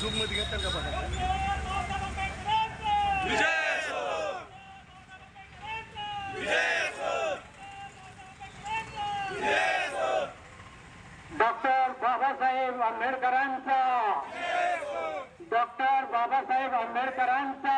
Zoom मध्ये घेतात का बघा। डॉक्टर बाबासाहेब आंबेडकरांचा, डॉक्टर बाबासाहेब आंबेडकरांचा।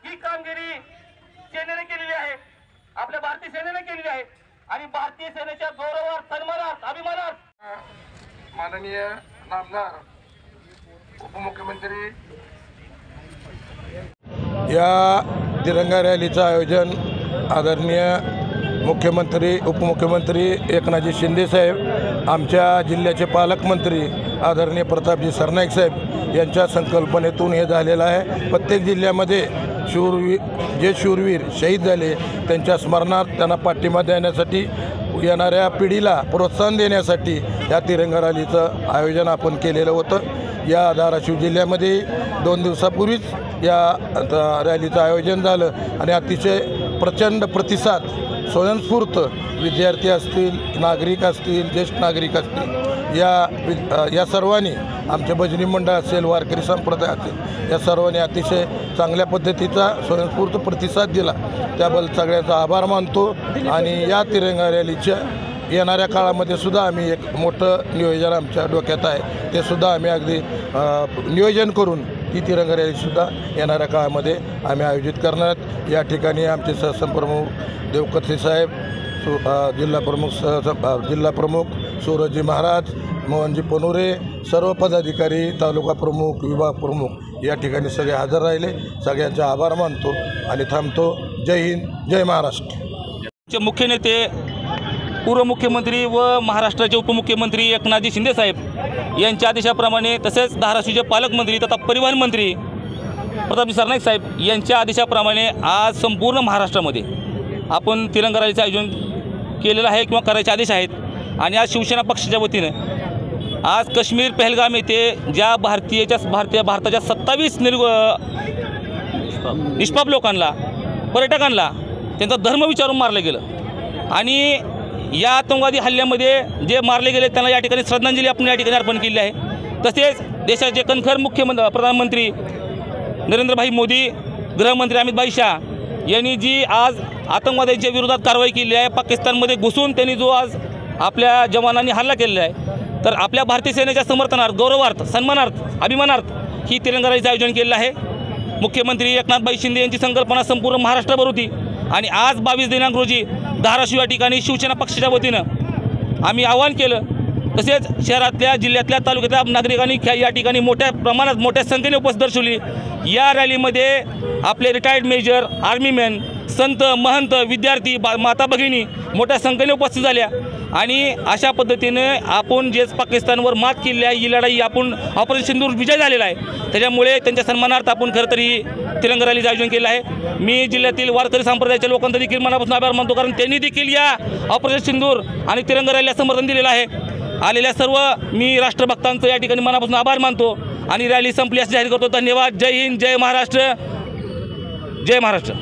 ही कामगिरी सेनेने केलेली आहे, आपल्या भारतीय सेनेने केलेली आहे आणि भारतीय सेनेच्या गौरवार्थ, सन्मानार्थ, अभिमानार्थ माननीय नामदार उपमुख्यमंत्री या तिरंगा रॅलीचं आयोजन आदरणीय मुख्यमंत्री उपमुख्यमंत्री एकनाथजी शिंदे साहेब, आमच्या जिल्ह्याचे पालकमंत्री आदरणीय प्रतापजी सरनाईक साहेब यांच्या संकल्पनेतून हे झालेलं आहे। प्रत्येक जिल्ह्यामध्ये जे शूरवीर शहीद झाले त्यांच्या स्मरणार्थ त्यांना पाठिंबा देण्यासाठी, येणाऱ्या पिढीला प्रोत्साहन देण्यासाठी या तिरंगा रॅलीचं आयोजन आपण केलेलं होतं। या धाराशिव जिल्ह्यामध्ये 2 दिवसापूर्वीच या रॅलीचं आयोजन झालं आणि अतिशय प्रचंड प्रतिसाद, स्वयंस्फूर्त विद्यार्थी असतील, नागरिक असतील, ज्येष्ठ नागरिक असतील, या सर्वांनी, आमचे भजनी मंडळ असेल, वारकरी संप्रदाय असेल, या सर्वांनी अतिशय चांगल्या पद्धतीचा स्वयंस्फूर्त प्रतिसाद दिला। त्याबद्दल सगळ्यांचा आभार मानतो आणि या तिरंगा रॅलीच्या येणाऱ्या काळामध्ये सुद्धा आम्ही एक मोठं नियोजन आमच्या डोक्यात आहे, ते सुद्धा आम्ही अगदी नियोजन करून ही तिरंगा रॅलीसुद्धा येणाऱ्या काळामध्ये आम्ही आयोजित करणार आहोत। या ठिकाणी आमचे सहसंप्रमुख देवकथे साहेब, जिल्हा प्रमुख सूरजजी महाराज, मोहनजी पनुरे, सर्व पदाधिकारी, तालुका प्रमुख, विभाग प्रमुख या ठिकाणी सगळे हजर राहिले। सगळ्यांचे आभार मानतो आणि थांबतो। जय हिंद, जय महाराष्ट्र। मुख्य नेते पूर्व मुख्यमंत्री व महाराष्ट्राचे उपमुख्यमंत्री एकनाथजी शिंदे साहेब यांच्या आदेशाप्रमाणे, तसेच धाराशिवचे पालकमंत्री तथा परिवहन मंत्री प्रतापजी सरनाईक साहेब यांच्या आदेशाप्रमाणे आज संपूर्ण महाराष्ट्रामध्ये आपण तिरंगा रॅलीचं आयोजन केलेलं आहे किंवा करायचे आदेश आहेत। आणि आज शिवसेना पक्षाच्या वतीनं आज काश्मीर पहलगाम येथे ज्या भारताच्या 27 निष्पाप लोकांना, पर्यटकांना त्यांचा धर्म विचारून मारलं गेलं आणि या आतंकवादी हल्ल्यामध्ये जे मारले गेले त्यांना या ठिकाणी श्रद्धांजली आपण या ठिकाणी अर्पण केली आहे। तसेच देशाचे कणखर प्रधानमंत्री नरेंद्रभाई मोदी, गृहमंत्री अमित भाई शाह यांनी जी आज आतंकवाद्यांच्या विरोधात कारवाई केली आहे, पाकिस्तानमध्ये घुसून त्यांनी जो आज आपल्या जवानांनी हल्ला केलेला आहे, तर आपल्या भारतीय सेनेच्या समर्थनार्थ, गौरवार्थ, सन्मानार्थ, अभिमानार्थ ही तिरंगा रॅलीचं आयोजन केलेलं आहे। मुख्यमंत्री एकनाथभाई शिंदे यांची संकल्पना संपूर्ण महाराष्ट्रभर होती आणि आज 22 दिनांक रोजी धाराशिव या ठिकाणी शिवसेना पक्षाच्या वतीनं आम्ही आवाहन केलं। तसेच शहरातल्या, जिल्ह्यातल्या, तालुक्यातल्या नागरिकांनी या ठिकाणी मोठ्या प्रमाणात, मोठ्या संख्येने उपस्थित दर्शवली। या रॅलीमध्ये आपले रिटायर्ड मेजर, आर्मीमॅन, संत, महंत, विद्यार्थी, माता भगिनी मोठ्या संख्येने उपस्थित झाल्या आणि अशा पद्धतीने आपण जे पाकिस्तानवर मात केली आहे, ही लढाई आपण ऑपरेशन सिंदूर विजय झालेला आहे, त्याच्यामुळे त्यांच्या सन्मानार्थ आपण खरं तर ही तिरंगा रॅलीचं आयोजन केलं आहे। मी जिल्ह्यातील वारकरी संप्रदायाच्या लोकांचा देखील मनापासून आभार मानतो, कारण त्यांनी देखील या ऑपरेशन सिंदूर आणि तिरंगा रॅलीला समर्थन दिलेलं आहे। आलेल्या सर्व मी राष्ट्रभक्तांचं या ठिकाणी मनापासून आभार मानतो आणि रॅली संपली असं जाहीर करतो। धन्यवाद। जय हिंद, जय महाराष्ट्र, जय महाराष्ट्र।